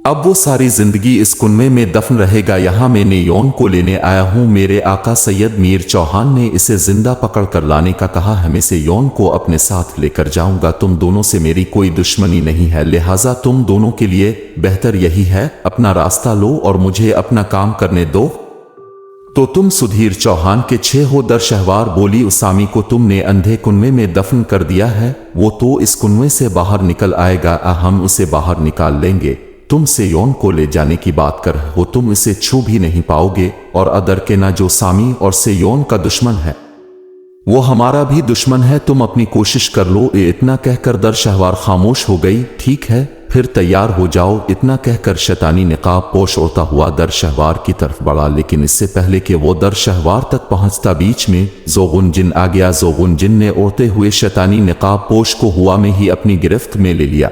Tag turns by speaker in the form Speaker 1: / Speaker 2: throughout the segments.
Speaker 1: अब वो सारी जिंदगी इस कुनवे में दफन रहेगा। यहाँ मैं यौन को लेने आया हूँ। मेरे आका सैयद मीर चौहान ने इसे जिंदा पकड़ कर लाने का कहा है। मैं इसे यौन को अपने साथ लेकर जाऊंगा। तुम दोनों से मेरी कोई दुश्मनी नहीं है, लिहाजा तुम दोनों के लिए बेहतर यही है, अपना रास्ता लो और मुझे अपना काम करने दो। तो तुम सुधीर चौहान के 6 हो। दर शहवार बोली, उसामी को तुमने अंधे कुनवे में दफन कर दिया है, वो तो इस कुनवे से बाहर निकल आएगा, हम उसे बाहर निकाल लेंगे। तुमसे यौन को ले जाने की बात कर हो, तुम इसे छू भी नहीं पाओगे। और अदर के ना जो सामी और से यौन का दुश्मन है वो हमारा भी दुश्मन है, तुम अपनी कोशिश कर लो। इतना कहकर दर शहवार खामोश हो गई। ठीक है, फिर तैयार हो जाओ। इतना कहकर शैतानी निकाब पोश उड़ता हुआ दर शहवार की तरफ बढ़ा, लेकिन इससे पहले कि वो दर शहवार तक पहुंचता बीच में जोगुन जिन आ गया। जोगुन जिन ने उड़ते हुए शैतानी निकाब पोश को हुआ में ही अपनी गिरफ्त में ले लिया।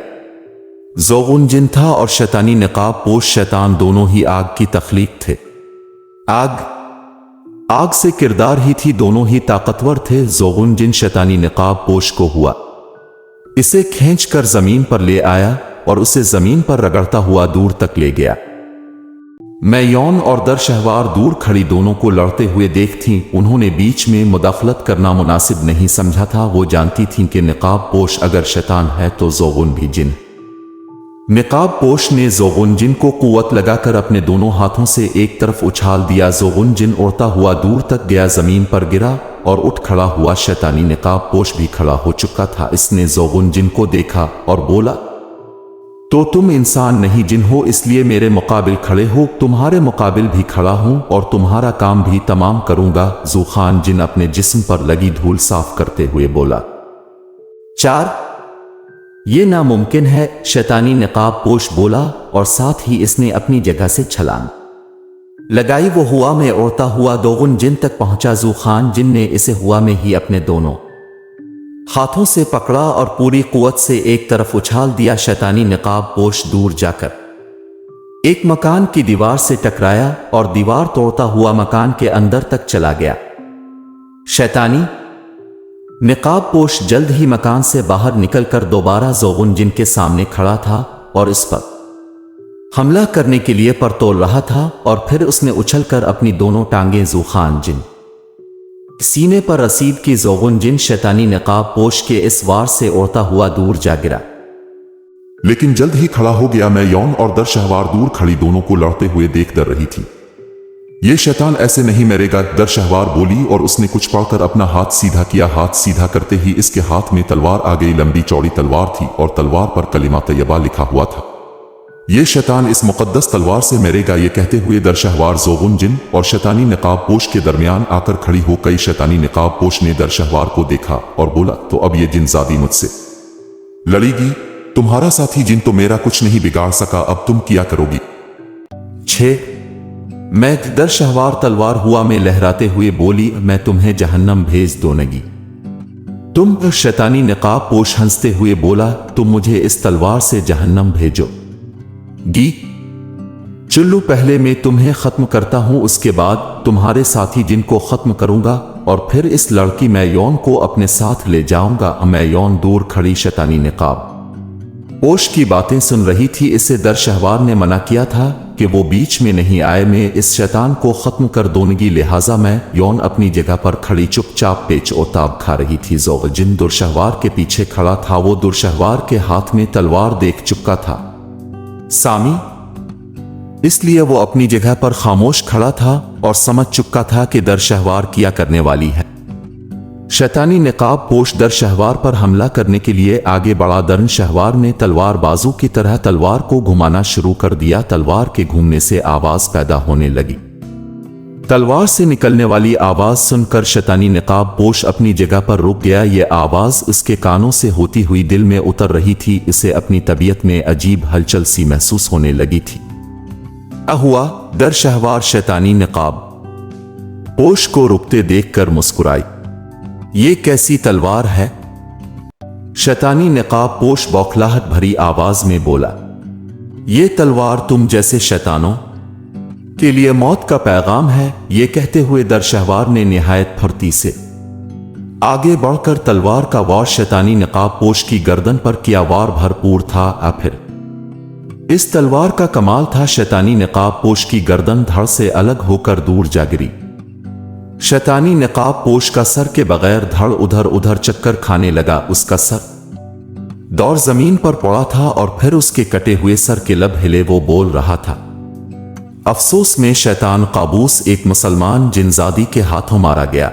Speaker 1: जोगुन जिन था और शैतानी निकाब पोश शैतान दोनों ही आग की तख्लीक थे। आग से किरदार ही थी, दोनों ही ताकतवर थे। जोगुन जिन शैतानी निकाब पोश को हुआ, इसे खींचकर जमीन पर ले आया और उसे जमीन पर रगड़ता हुआ दूर तक ले गया। मैं यौन और दर शहवार दूर खड़ी दोनों को लड़ते हुए देखती। उन्होंने बीच में मुदाखलत करना मुनासिब नहीं समझा था। वो जानती थीं कि निकाब पोश अगर शैतान है तो जोगुन भी जिन। निकाब पोश ने जोगुन जिन को कुव्वत लगाकर अपने दोनों हाथों से एक तरफ उछाल दिया। जोगुन जिन उड़ता हुआ दूर तक गया, जमीन पर गिरा और उठ खड़ा हुआ। शैतानी निकाब पोश भी खड़ा हो चुका था। इसने जोगुन जिन को देखा और बोला, तो तुम इंसान नहीं जिन हो, इसलिए मेरे मुकाबिल खड़े हो। तुम्हारे मुकाबिल भी खड़ा हूं और तुम्हारा काम भी तमाम करूंगा। ज़ूखान जिन अपने जिस्म पर लगी धूल साफ करते हुए बोला। 4 ये नामुमकिन है, शैतानी निकाब पोश बोला और साथ ही इसने अपनी जगह से छलांग लगाई। वो हुआ में उड़ता हुआ दोगुन जिन तक पहुंचा। ज़ूखान जिन ने इसे हुआ में ही अपने दोनों हाथों से पकड़ा और पूरी कुव्वत से एक तरफ उछाल दिया। शैतानी निकाब पोश दूर जाकर एक मकान की दीवार से टकराया और दीवार तोड़ता हुआ मकान के अंदर तक चला गया। शैतानी निकाब पोश जल्द ही मकान से बाहर निकलकर दोबारा जोगुन जिन के सामने खड़ा था और इस पर हमला करने के लिए पर तोल रहा था। और फिर उसने उछलकर अपनी दोनों टांगें ज़ूखान जिन सीने पर रसीद की। जोगुन जिन शैतानी निकाब पोश के इस वार से उड़ता हुआ दूर जा गिरा,
Speaker 2: लेकिन जल्द ही खड़ा हो गया। मैं यौन और दर शहवार दूर खड़ी दोनों को लड़ते हुए देख डर रही थी। ये शैतान ऐसे नहीं मरेगा, दर शहवार बोली और उसने कुछ पढ़कर अपना हाथ सीधा किया। हाथ सीधा करते ही इसके हाथ में तलवार आ गई। लंबी चौड़ी तलवार थी और तलवार पर कलिमा तैयबा लिखा हुआ था। ये शैतान इस मुकद्दस तलवार से मरेगा। ये कहते हुए दर शहवार जोगुन जिन और शैतानी निकाब पोश के दरमियान आकर खड़ी हो गई। शैतानी निकाब पोश ने दर शहवार को देखा और बोला, तो अब ये जिनजादी मुझसे लड़ेगी? तुम्हारा साथी जिन तो मेरा कुछ नहीं बिगाड़ सका, अब तुम क्या करोगी?
Speaker 1: 6 मैं दर शहवार तलवार हुआ में लहराते हुए बोली, मैं तुम्हें जहन्नम भेज दूंगी। तुम शैतानी निकाब पोश हंसते हुए बोला, तुम मुझे इस तलवार से जहन्नम भेजो गी। चलो पहले मैं तुम्हें खत्म करता हूं, उसके बाद तुम्हारे साथी जिनको खत्म करूंगा और फिर इस लड़की मैं यौन को अपने साथ ले जाऊंगा। मैं यौन दूर खड़ी शैतानी निकाब पोश की बातें सुन रही थी। इसे दर शहवार ने मना किया था कि वो बीच में नहीं आए। मैं इस शैतान को खत्म कर दूंगी, लिहाजा मैं यौन अपनी जगह पर खड़ी चुपचाप पेच ओताब खा रही थी। जोग जिन दुरशहवार के पीछे खड़ा था। वो दुरशहवार के हाथ में तलवार देख चुका था सामी, इसलिए वो अपनी जगह पर खामोश खड़ा था और समझ चुका था कि दर शहवार किया करने वाली है। शैतानी निकाब पोश दर शहवार पर हमला करने के लिए आगे बढ़ा। दर शहवार ने तलवार बाजू की तरह तलवार को घुमाना शुरू कर दिया। तलवार के घूमने से आवाज पैदा होने लगी। तलवार से निकलने वाली आवाज सुनकर शैतानी निकाब पोश अपनी जगह पर रुक गया। यह आवाज उसके कानों से होती हुई दिल में उतर रही थी। इसे अपनी तबीयत में अजीब हलचल सी महसूस होने लगी थी। हुआ दर शहवार शैतानी निकाब पोश को रुकते देखकर मुस्कुराई। ये कैसी तलवार है? शैतानी निकाब पोश बौखलाहट भरी आवाज में बोला, ये तलवार तुम जैसे शैतानों के लिए मौत का पैगाम है। ये कहते हुए दर शहवार ने निहायत फुर्ती से आगे बढ़कर तलवार का वार शैतानी निकाब पोश की गर्दन पर किया। वार भरपूर था। फिर इस तलवार का कमाल था, शैतानी निकाब पोश की गर्दन धड़ से अलग होकर दूर जा गिरी। शैतानी निकाब पोश का सर के बगैर धड़ उधर उधर चक्कर खाने लगा। उसका सर दौड़ जमीन पर पड़ा था और फिर उसके कटे हुए सर के लब हिले। वो बोल रहा था, अफसोस में शैतान काबूस एक मुसलमान जिनजादी के हाथों मारा गया।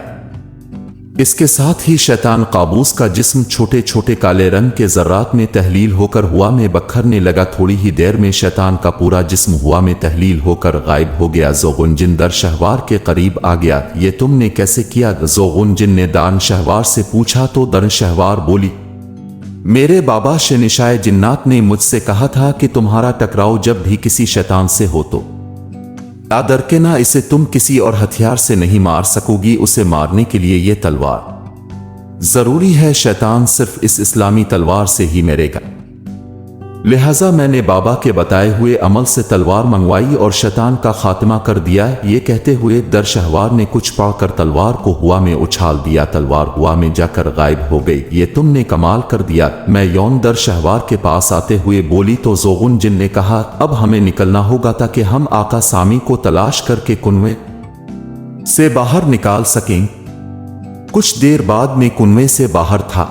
Speaker 1: इसके साथ ही शैतान काबूस का जिस्म छोटे छोटे काले रंग के जर्रात में तहलील होकर हवा में बखरने लगा। थोड़ी ही देर में शैतान का पूरा जिस्म हवा में तहलील होकर गायब हो गया। ज़ोगुन जिन दर शहवार के करीब आ गया। ये तुमने कैसे किया? ज़ोगुन जिन ने दान शहवार से पूछा तो दर शहवार बोली, मेरे बाबा शहनिशाह जिन्नात ने मुझसे कहा था कि तुम्हारा टकराव जब भी किसी शैतान से हो तो आदर के ना, इसे तुम किसी और हथियार से नहीं मार सकोगी। उसे मारने के लिए यह तलवार जरूरी है। शैतान सिर्फ इस इस्लामी तलवार से ही मरेगा। लिहाजा मैंने बाबा के बताए हुए अमल से तलवार मंगवाई और शैतान का खात्मा कर दिया। ये कहते हुए दर शहवार ने कुछ पढ़कर तलवार को हुआ में उछाल दिया। तलवार हुआ में जाकर गायब हो गई। ये तुमने कमाल कर दिया। मैं यौन दर शहवार के पास आते हुए बोली तो ज़ोगुन जिन ने कहा, अब हमें निकलना होगा ताकि हम आका सामी को तलाश करके कुनवे से बाहर निकाल सकें। कुछ देर बाद मैं कुनवे से बाहर था।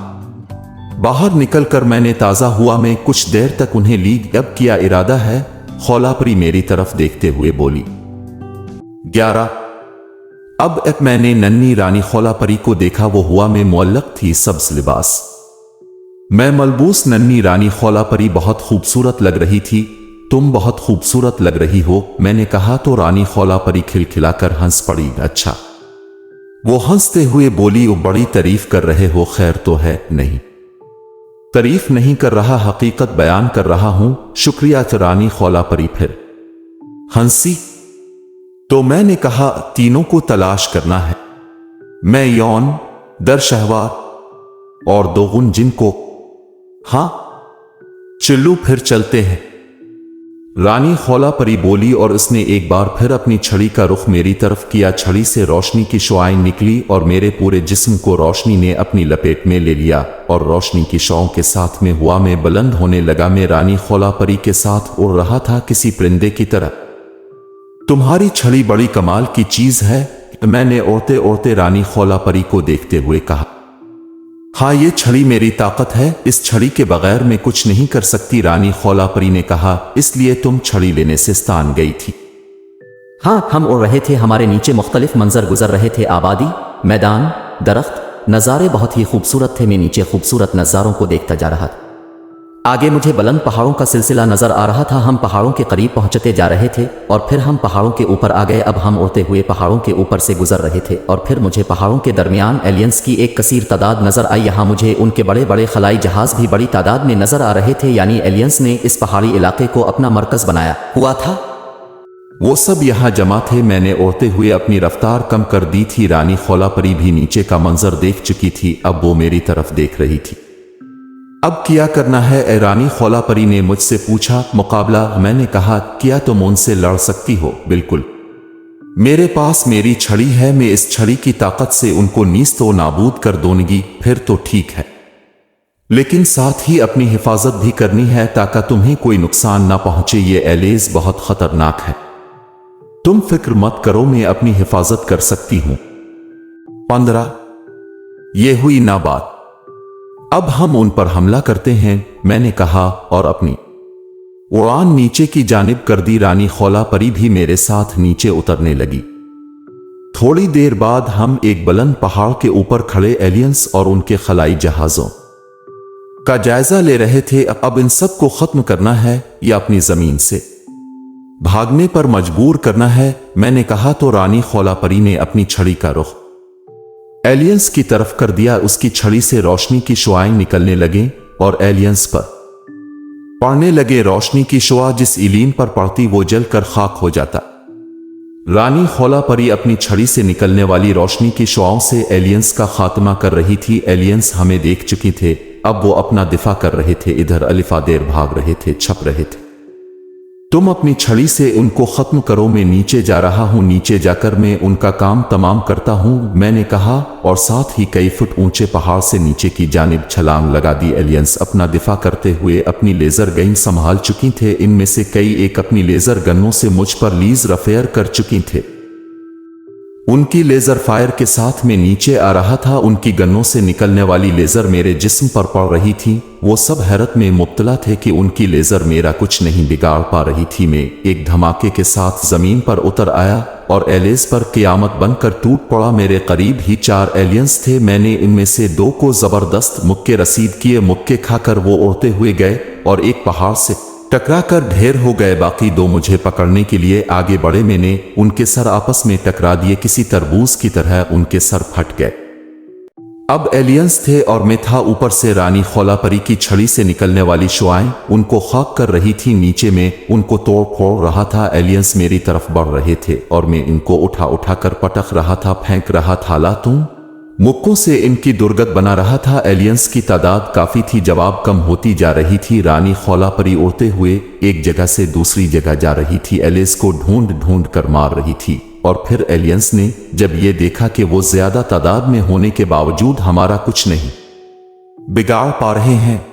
Speaker 1: बाहर निकलकर मैंने ताज़ा हुआ में कुछ देर तक उन्हें ली। अब क्या इरादा है? खौलापरी मेरी तरफ देखते हुए बोली। 11। अब एक मैंने नन्ही रानी खौलापरी को देखा। वो हुआ में मुअल्लक थी, सब्ज लिबास मैं मलबूस नन्ही रानी खौलापरी बहुत खूबसूरत लग रही थी। तुम बहुत खूबसूरत लग रही हो, मैंने कहा तो रानी खौलापरी खिलखिलाकर हंस पड़ी। अच्छा, वो हंसते हुए बोली, वो बड़ी तारीफ कर रहे हो, खैर तो है? नहीं, तारीफ नहीं कर रहा, हकीकत बयान कर रहा हूं। शुक्रिया। रानी खौलापरी फिर हंसी। तो मैंने कहा, तीनों को तलाश करना है, मैं यौन, दर शहवार और दोगुन जिन को। हां चलो फिर चलते हैं, रानी खौलापरी बोली और उसने एक बार फिर अपनी छड़ी का रुख मेरी तरफ किया। छड़ी से रोशनी की शुआएं निकली और मेरे पूरे जिस्म को रोशनी ने अपनी लपेट में ले लिया और रोशनी की शुआओं के साथ में हुआ में बुलंद होने लगा। मैं रानी खौलापरी के साथ उड़ रहा था किसी परिंदे की तरह। तुम्हारी छड़ी बड़ी कमाल की चीज है, मैंने उड़ते उड़ते रानी खौलापरी को देखते हुए कहा। हाँ, ये छड़ी मेरी ताकत है, इस छड़ी के बगैर मैं कुछ नहीं कर सकती, रानी खौलापरी ने कहा। इसलिए तुम छड़ी लेने से स्थान गई थी?
Speaker 3: हाँ, हम उड़ रहे थे, हमारे नीचे मुख्तलिफ मंजर गुजर रहे थे, आबादी, मैदान, दरख्त, नज़ारे बहुत ही खूबसूरत थे। मैं नीचे खूबसूरत नज़ारों को देखता जा रहा था। आगे मुझे बुलंद पहाड़ों का सिलसिला नजर आ रहा था। हम पहाड़ों के करीब पहुंचते जा रहे थे और फिर हम पहाड़ों के ऊपर आ गए। अब हम उड़ते हुए पहाड़ों के ऊपर से गुजर रहे थे और फिर मुझे पहाड़ों के दरमियान एलियंस की एक कसीर तादाद नजर आई। यहाँ मुझे उनके बड़े बड़े खलाई जहाज भी बड़ी तादाद में नजर आ रहे थे, यानी एलियंस ने इस पहाड़ी इलाके को अपना मरकज बनाया हुआ था।
Speaker 1: वो सब यहाँ जमा थे। मैंने उड़ते हुए अपनी रफ्तार कम कर दी थी। रानी खौलापरी भी नीचे का मंजर देख चुकी थी, अब वो मेरी तरफ देख रही थी। अब क्या करना है? ए रानी खौलापरी ने मुझसे पूछा। मुकाबला, मैंने कहा। क्या तुम उनसे लड़ सकती हो? बिल्कुल, मेरे पास मेरी छड़ी है, मैं इस छड़ी की ताकत से उनको नीस्त व नाबूद कर दूंगी। फिर तो ठीक है, लेकिन साथ ही अपनी हिफाजत भी करनी है ताकि तुम्हें कोई नुकसान ना पहुंचे। ये एलेज बहुत खतरनाक है, तुम फिक्र मत करो, मैं अपनी हिफाजत कर सकती हूं। 15। ये हुई ना बात, अब हम उन पर हमला करते हैं, मैंने कहा और अपनी उड़ान नीचे की जानिब कर दी। रानी खौलापरी भी मेरे साथ नीचे उतरने लगी। थोड़ी देर बाद हम एक बुलंद पहाड़ के ऊपर खड़े एलियंस और उनके खलाई जहाजों का जायजा ले रहे थे। अब इन सब को खत्म करना है या अपनी जमीन से भागने पर मजबूर करना है, मैंने कहा तो रानी खौलापरी ने अपनी छड़ी का रुख एलियंस की तरफ कर दिया। उसकी छड़ी से रोशनी की शुआएं निकलने लगे और एलियंस पर पड़ने लगे। रोशनी की शुआ जिस इलीन पर पड़ती वो जलकर खाक हो जाता। रानी खौलापरी अपनी छड़ी से निकलने वाली रोशनी की शुआओं से एलियंस का खात्मा कर रही थी। एलियंस हमें देख चुके थे, अब वो अपना दिफा कर रहे थे। इधर अलिफादेर भाग रहे थे, छप रहे थे। तुम अपनी छड़ी से उनको खत्म करो, मैं नीचे जा रहा हूं, नीचे जाकर मैं उनका काम तमाम करता हूं, मैंने कहा, और साथ ही कई फुट ऊंचे पहाड़ से नीचे की जानिब छलांग लगा दी। एलियंस अपना दिफा करते हुए अपनी लेजर गन संभाल चुकी थे। इनमें से कई एक अपनी लेजर गनों से मुझ पर लीज रफेयर कर चुकी थे। उनकी लेजर फायर के साथ मैं नीचे आ रहा था। उनकी गन्नों से निकलने वाली लेजर मेरे जिस्म पर पड़ रही थी। वो सब हैरत में मुब्तला थे कि उनकी लेजर मेरा कुछ नहीं बिगाड़ पा रही थी। मैं एक धमाके के साथ जमीन पर उतर आया और एलियंस पर क़यामत बनकर टूट पड़ा। मेरे करीब ही 4 एलियंस थे। मैंने इनमें से 2 को जबरदस्त मुक्के रसीद किए। मुक्के खाकर वो उड़ते हुए गए और एक पहाड़ से टकरा कर ढेर हो गए। बाकी 2 मुझे पकड़ने के लिए आगे बढ़े। मैंने उनके सर आपस में टकरा दिए, किसी तरबूज की तरह उनके सर फट गए। अब एलियंस थे और मैं था। ऊपर से रानी खौला परी की छड़ी से निकलने वाली शुआएं उनको खाक कर रही थी। नीचे में उनको तोड़ फोड़ रहा था। एलियंस मेरी तरफ बढ़ रहे थे और मैं इनको उठा उठा कर पटक रहा था, फेंक रहा था, लातों मुक्कों से इनकी दुर्गत बना रहा था। एलियंस की तादाद काफी थी, जवाब कम होती जा रही थी। रानी खौला परी उड़ते हुए एक जगह से दूसरी जगह जा रही थी, एलियंस को ढूंढ ढूंढ कर मार रही थी। और फिर एलियंस ने जब ये देखा कि वो ज्यादा तादाद में होने के बावजूद हमारा कुछ नहीं बिगाड़ पा रहे हैं,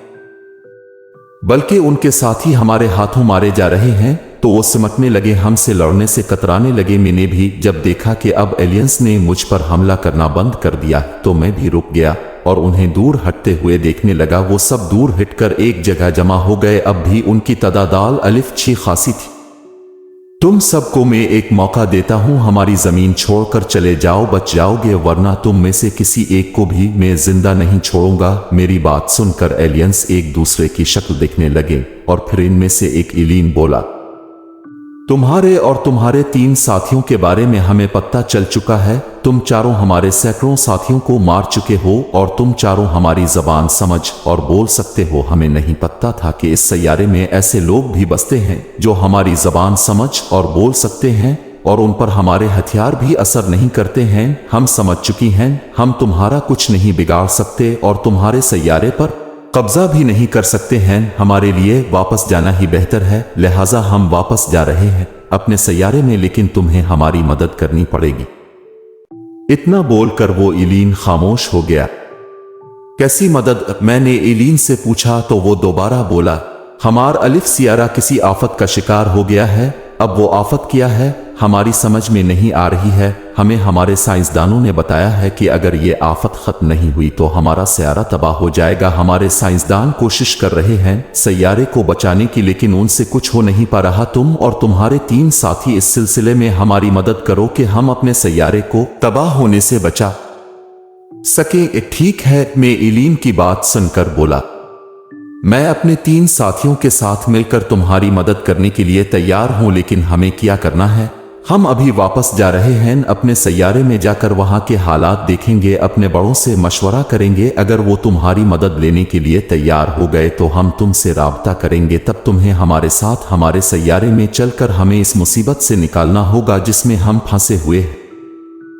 Speaker 1: बल्कि उनके साथी हमारे हाथों मारे जा रहे हैं, तो वो सिमटने लगे, हमसे लड़ने से कतराने लगे। मैंने भी जब देखा कि अब एलियंस ने मुझ पर हमला करना बंद कर दिया तो मैं भी रुक गया और उन्हें दूर हटते हुए देखने लगा। वो सब दूर हटकर एक जगह जमा हो गए। अब भी उनकी तादाद अलिफ अच्छी खासी थी। तुम सबको मैं एक मौका देता हूं, हमारी जमीन छोड़कर चले जाओ, बच जाओगे, वरना तुम में से किसी एक को भी मैं जिंदा नहीं छोड़ूंगा। मेरी बात सुनकर एलियंस एक दूसरे की शक्ल देखने लगे और फिर इनमें से एक इलीन बोला, तुम्हारे और तुम्हारे 3 साथियों के बारे में हमें पता चल चुका है। तुम चारों हमारे सैकड़ों साथियों को मार चुके हो और तुम चारों हमारी जबान समझ और बोल सकते हो। हमें नहीं पता था कि इस सैयारे में ऐसे लोग भी बसते हैं जो हमारी जबान समझ और बोल सकते हैं और उन पर हमारे हथियार भी असर नहीं करते हैं। हम समझ चुकी हैं, हम तुम्हारा कुछ नहीं बिगाड़ सकते और तुम्हारे सैयारे पर कब्जा भी नहीं कर सकते हैं। हमारे लिए वापस जाना ही बेहतर है, लिहाजा हम वापस जा रहे हैं अपने सैयारे में, लेकिन तुम्हें हमारी मदद करनी पड़ेगी। इतना बोलकर वो इलीन खामोश हो गया। कैसी मदद? मैंने इलीन से पूछा तो वो दोबारा बोला, हमार अलिफ सियारा किसी आफत का शिकार हो गया है। अब वो आफत क्या है हमारी समझ में नहीं आ रही है। हमें हमारे साइंसदानों ने बताया है कि अगर ये आफत खत्म नहीं हुई तो हमारा सैयारा तबाह हो जाएगा। हमारे साइंसदान कोशिश कर रहे हैं सैयारे को बचाने की, लेकिन उनसे कुछ हो नहीं पा रहा। तुम और तुम्हारे 3 साथी इस सिलसिले में हमारी मदद करो कि हम अपने सैयारे को तबाह होने से बचा सके। ठीक है, मैं इलीन की बात सुनकर बोला, मैं अपने 3 साथियों के साथ मिलकर तुम्हारी मदद करने के लिए तैयार हूं, लेकिन हमें क्या करना है? हम अभी वापस जा रहे हैं, अपने सैयारे में जाकर वहां के हालात देखेंगे, अपने बड़ों से मशवरा करेंगे। अगर वो तुम्हारी मदद लेने के लिए तैयार हो गए तो हम तुमसे राब्ता करेंगे। तब तुम्हें हमारे साथ हमारे सैयारे में चलकर हमें इस मुसीबत से निकालना होगा जिसमें हम फंसे हुए हैं।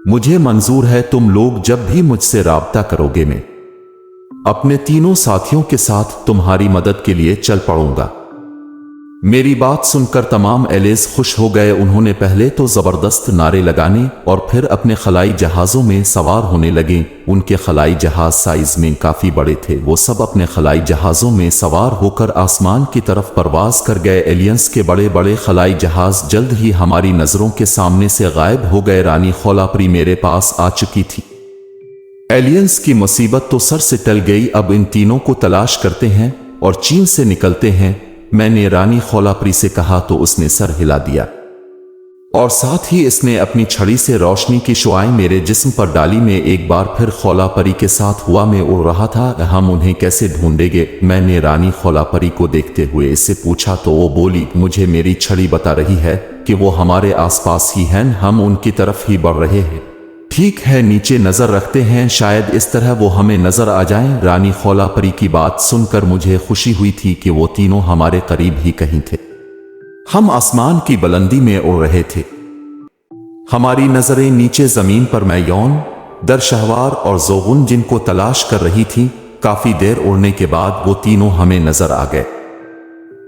Speaker 1: मुझे मंजूर है, तुम लोग जब भी मुझसे राब्ता करोगे मैं अपने 3 साथियों के साथ तुम्हारी मदद के लिए चल पड़ूंगा। मेरी बात सुनकर तमाम एलियंस खुश हो गए। उन्होंने पहले तो जबरदस्त नारे लगाने और फिर अपने खलाई जहाजों में सवार होने लगे। उनके खलाई जहाज साइज में काफी बड़े थे। वो सब अपने खलाई जहाजों में सवार होकर आसमान की तरफ परवाज कर गए। एलियंस के बड़े बड़े खलाई जहाज जल्द ही हमारी नजरों के सामने से गायब हो गए। रानी खौला परी मेरे पास आ चुकी थी। एलियंस की मुसीबत तो सर से टल गई। अब इन तीनों को तलाश करते हैं और चीन से निकलते हैं। मैंने रानी खौला परी से कहा तो उसने सर हिला दिया और साथ ही इसने अपनी छड़ी से रोशनी की शुआएं मेरे जिस्म पर डाली। मैं एक बार फिर खौला परी के साथ हुआ में उड़ रहा था। हम उन्हें कैसे ढूंढेंगे? मैंने रानी खौला परी को देखते हुए इससे पूछा तो वो बोली, मुझे मेरी छड़ी बता रही है कि वो हमारे आसपास ही हैं, हम उनकी तरफ ही बढ़ रहे हैं। ठीक है, नीचे नजर रखते हैं, शायद इस तरह वो हमें नजर आ जाएं। रानी खौला परी की बात सुनकर मुझे खुशी हुई थी कि वो तीनों हमारे करीब ही कहीं थे। हम आसमान की बुलंदी में उड़ रहे थे। हमारी नजरें नीचे जमीन पर मैयौन, दरशहवार और जोगुन जिनको तलाश कर रही थी। काफी देर उड़ने के बाद वो तीनों हमें नजर आ गए।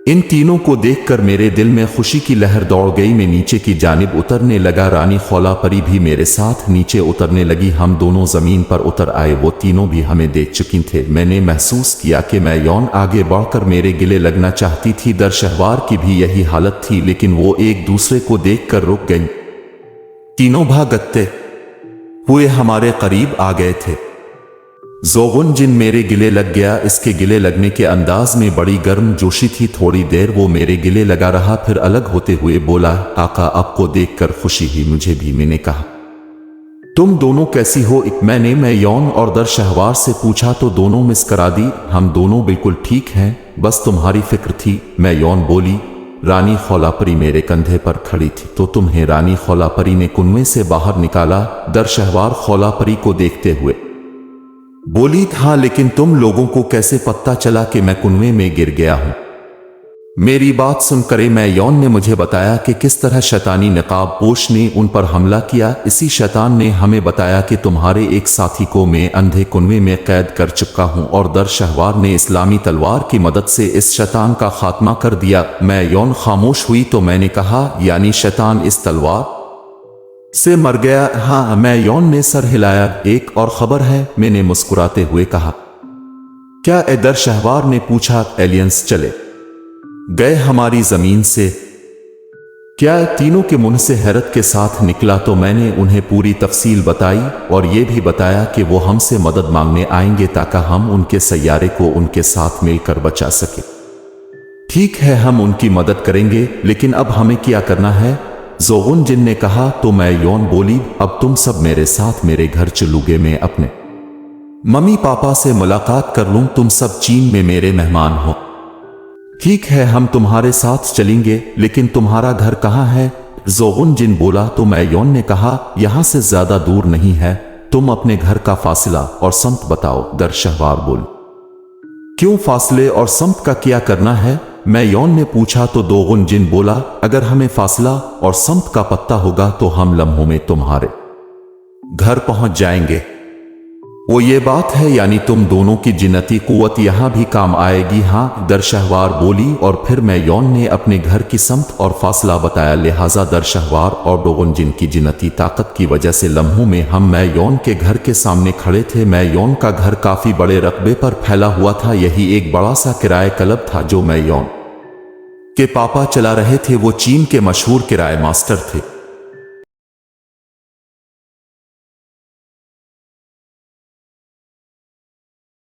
Speaker 1: इन तीनों को देखकर मेरे दिल में खुशी की लहर दौड़ गई। मैं नीचे की जानिब उतरने लगा। रानी खौला परी भी मेरे साथ नीचे उतरने लगी। हम दोनों जमीन पर उतर आए। वो तीनों भी हमें देख चुकी थे। मैंने महसूस किया कि मैं यौन आगे बढ़कर मेरे गिले लगना चाहती थी। दरशहवार की भी यही हालत थी, लेकिन वो एक दूसरे को देखकर रुक गई। तीनों भागते हुए हमारे करीब आ गए थे। ज़ोगुन जिन मेरे गिले लग गया। इसके गिले लगने के अंदाज में बड़ी गर्म जोशी थी। थोड़ी देर वो मेरे गिले लगा रहा, फिर अलग होते हुए बोला, आका आपको देखकर खुशी हुई, मुझे भी। मैंने कहा, तुम दोनों कैसी हो? मैंने मैं यौन और दरशहवार से पूछा तो दोनों मुस्करा दी। हम दोनों बिल्कुल ठीक हैं, बस तुम्हारी फिक्र थी। मैं यौन बोली। रानी खौलापरी मेरे कंधे पर खड़ी थी। तो तुम्हें? रानी खौलापरी ने कुनवे से बाहर निकाला। दरशहवार खौलापरी को देखते हुए बोली, हाँ, लेकिन तुम लोगों को कैसे पता चला कि मैं कुनवे में गिर गया हूं? मेरी बात सुनकर मैं यौन ने मुझे बताया कि किस तरह शैतानी नकाब पोश ने उन पर हमला किया। इसी शैतान ने हमें बताया कि तुम्हारे एक साथी को मैं अंधे कुनवे में कैद कर चुका हूं, और दरशहवार ने इस्लामी तलवार की मदद से इस शैतान का खात्मा कर दिया। मैं यौन खामोश हुई तो मैंने कहा, यानी शैतान इस तलवार से मर गया? हाँ। मैं यौन ने सर हिलाया। एक और खबर है, मैंने मुस्कुराते हुए कहा। क्या? दरशहवार ने पूछा। एलियंस चले गए हमारी जमीन से? क्या? तीनों के मुंह से हैरत के साथ निकला। तो मैंने उन्हें पूरी तफसील बताई और ये भी बताया कि वो हमसे मदद मांगने आएंगे ताकि हम उनके सैयारे को उनके साथ मिलकर बचा सके। ठीक है, हम उनकी मदद करेंगे, लेकिन अब हमें क्या करना है? ज़ोगुन जिन ने कहा। तो मैं यौन बोली, अब तुम सब मेरे साथ मेरे घर चलोगे। मैं अपने मम्मी पापा से मुलाकात कर लूं। तुम सब चीन में मेरे मेहमान हो। ठीक है, हम तुम्हारे साथ चलेंगे, लेकिन तुम्हारा घर कहाँ है? ज़ोगुन जिन बोला। तो मैं यौन ने कहा, यहां से ज्यादा दूर नहीं है। तुम अपने घर का फासला और समत बताओ। दरशहवार बोल, क्यों? फासले और समत का क्या करना है? मैं यौन ने पूछा। तो ज़ोगुन जिन बोला, अगर हमें फासला और समत का पता होगा तो हम लम्हों में तुम्हारे घर पहुंच जाएंगे। वो ये बात है, यानी तुम दोनों की जिन्नती कुव्वत यहां भी काम आएगी? हाँ, दरशहवार बोली। और फिर मैं यौन ने अपने घर की समत और फासला बताया। लिहाजा दरशहवार और ज़ोगुन जिन की जिन्नती ताकत की वजह से लम्हों में हम मैं यौन के घर के सामने खड़े थे। मैं यौन का घर काफी बड़े रकबे पर फैला हुआ था। यही एक बड़ा सा किराए क्लब था जो मैं यौन के पापा चला रहे थे। वो चीन के मशहूर किराए मास्टर थे।